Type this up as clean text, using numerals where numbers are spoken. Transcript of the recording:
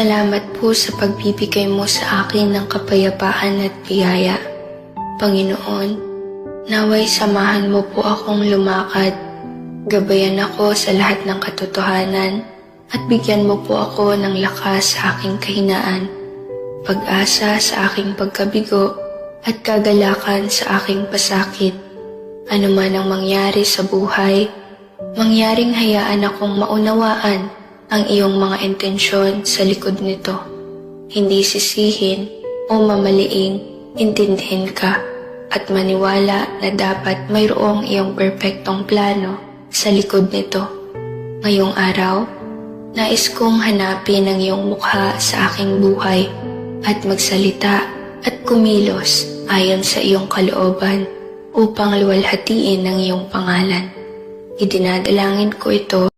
Salamat po sa pagbibigay mo sa akin ng kapayapaan at biyaya. Panginoon, naway samahan mo po akong lumakad. Gabayan ako sa lahat ng katotohanan at bigyan mo po ako ng lakas sa aking kahinaan, pag-asa sa aking pagkabigo at kagalakan sa aking pasakit. Ano man ang mangyari sa buhay, mangyaring hayaan akong maunawaan ang iyong mga intensyon sa likod nito. Hindi sisihin o mamaliing intindihin ka at maniwala na dapat mayroong iyong perpektong plano sa likod nito. Ngayong araw, nais kong hanapin ang iyong mukha sa aking buhay at magsalita at kumilos ayon sa iyong kalooban upang luwalhatiin ang iyong pangalan. Idinadalangin ko ito